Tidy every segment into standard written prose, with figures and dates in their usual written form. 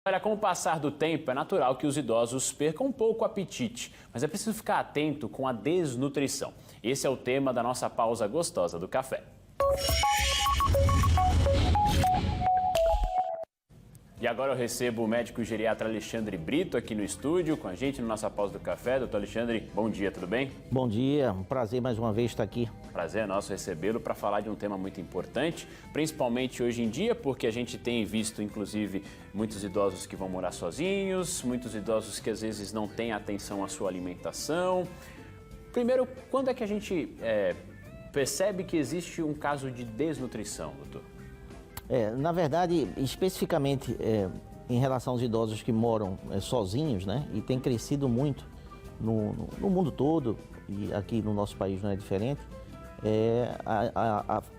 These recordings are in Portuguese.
Olha, com o passar do tempo, é natural que os idosos percam um pouco o apetite, mas é preciso ficar atento com a desnutrição. Esse é o tema da nossa pausa gostosa do café. E agora eu recebo o médico geriatra Alexandre Brito aqui no estúdio, com a gente na nossa pausa do café. Doutor Alexandre, bom dia, tudo bem? Bom dia, um prazer mais uma vez estar aqui. Prazer é nosso recebê-lo para falar de um tema muito importante, principalmente hoje em dia, porque a gente tem visto, inclusive, muitos idosos que vão morar sozinhos, muitos idosos que às vezes não têm atenção à sua alimentação. Primeiro, quando é que a gente percebe que existe um caso de desnutrição, doutor? Na verdade, especificamente em relação aos idosos que moram sozinhos, né, e tem crescido muito no mundo todo, e aqui no nosso país não é diferente,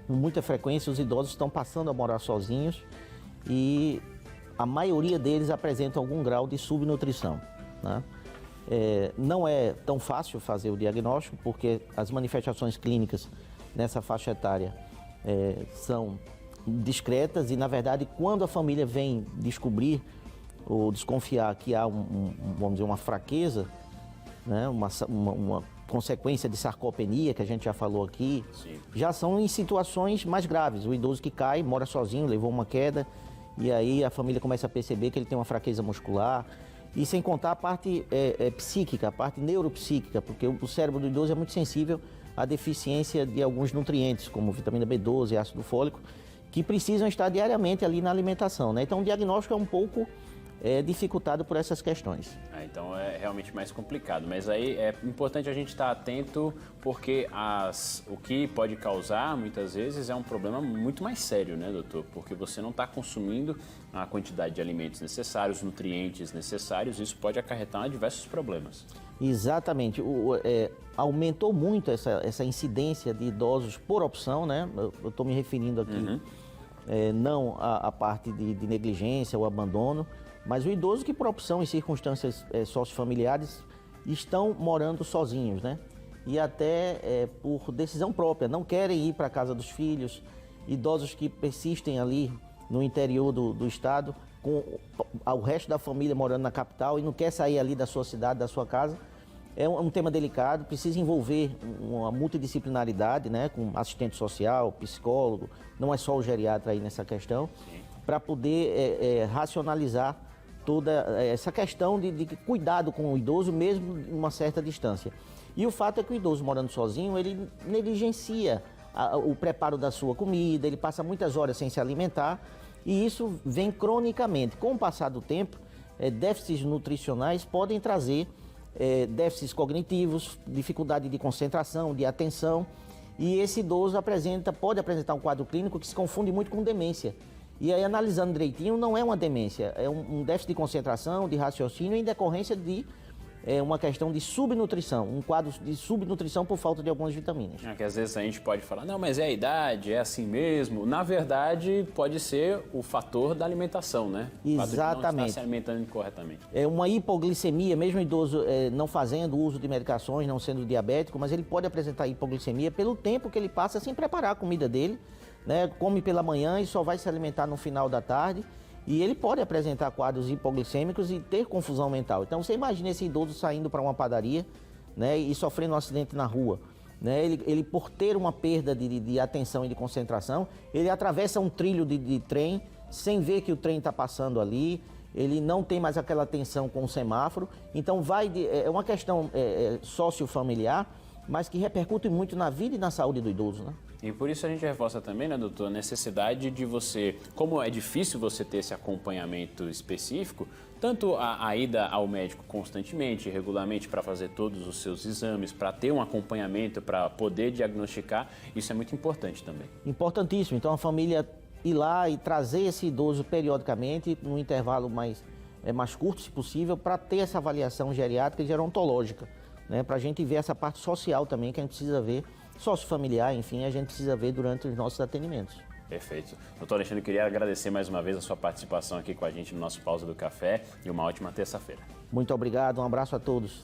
com muita frequência os idosos estão passando a morar sozinhos e a maioria deles apresenta algum grau de subnutrição, né? Não é tão fácil fazer o diagnóstico, porque as manifestações clínicas nessa faixa etária são discretas e, na verdade, quando a família vem descobrir ou desconfiar que há vamos dizer, uma fraqueza, né, uma consequência de sarcopenia, que a gente já falou aqui, Sim. Já são em situações mais graves. O idoso que cai, mora sozinho, levou uma queda, e aí a família começa a perceber que ele tem uma fraqueza muscular, e sem contar a parte psíquica, a parte neuropsíquica, porque o cérebro do idoso é muito sensível à deficiência de alguns nutrientes, como vitamina B12 e ácido fólico, que precisam estar diariamente ali na alimentação, né? Então o diagnóstico é um pouco dificultado por essas questões. Então é realmente mais complicado, mas aí é importante a gente estar atento, porque o que pode causar, muitas vezes, é um problema muito mais sério, né, doutor? Porque você não está consumindo a quantidade de alimentos necessários, nutrientes necessários, isso pode acarretar diversos problemas. Exatamente. Aumentou muito essa incidência de idosos por opção, né? Eu estou me referindo aqui não à parte de negligência ou abandono, mas o idoso que por opção e circunstâncias sociofamiliares estão morando sozinhos, né? E até por decisão própria, não querem ir para a casa dos filhos, idosos que persistem ali no interior do estado, com o resto da família morando na capital e não quer sair ali da sua cidade, da sua casa. É um tema delicado, precisa envolver uma multidisciplinaridade, né, com assistente social, psicólogo, não é só o geriatra aí nessa questão, para poder racionalizar toda essa questão de cuidado com o idoso, mesmo em uma certa distância. E o fato é que o idoso morando sozinho, ele negligencia o preparo da sua comida, ele passa muitas horas sem se alimentar, e isso vem cronicamente. Com o passar do tempo, déficits nutricionais podem trazer déficits cognitivos, dificuldade de concentração, de atenção, e esse idoso pode apresentar um quadro clínico que se confunde muito com demência. E aí, analisando direitinho, não é uma demência, é um déficit de concentração, de raciocínio em decorrência de uma questão de subnutrição, um quadro de subnutrição por falta de algumas vitaminas. Que às vezes a gente pode falar, não, mas é a idade, é assim mesmo. Na verdade, pode ser o fator da alimentação, né? Exatamente. O fato de não estar se alimentando corretamente. É uma hipoglicemia, mesmo o idoso não fazendo uso de medicações, não sendo diabético, mas ele pode apresentar hipoglicemia pelo tempo que ele passa sem preparar a comida dele, né? Come pela manhã e só vai se alimentar no final da tarde. E ele pode apresentar quadros hipoglicêmicos e ter confusão mental. Então você imagina esse idoso saindo para uma padaria, né, e sofrendo um acidente na rua, né? Ele por ter uma perda de atenção e de concentração, ele atravessa um trilho de trem sem ver que o trem está passando ali, ele não tem mais aquela atenção com o semáforo. Então é uma questão sociofamiliar, mas que repercute muito na vida e na saúde do idoso, né? E por isso a gente reforça também, né, doutor, a necessidade de você, como é difícil você ter esse acompanhamento específico, tanto a ida ao médico constantemente, regularmente, para fazer todos os seus exames, para ter um acompanhamento, para poder diagnosticar, isso é muito importante também. Importantíssimo. Então a família ir lá e trazer esse idoso periodicamente, num intervalo mais curto, se possível, para ter essa avaliação geriátrica e gerontológica, né, para a gente ver essa parte social também, que a gente precisa ver, sociofamiliar, enfim, a gente precisa ver durante os nossos atendimentos. Perfeito. Doutor Alexandre, eu queria agradecer mais uma vez a sua participação aqui com a gente no nosso Pausa do Café e uma ótima terça-feira. Muito obrigado, um abraço a todos.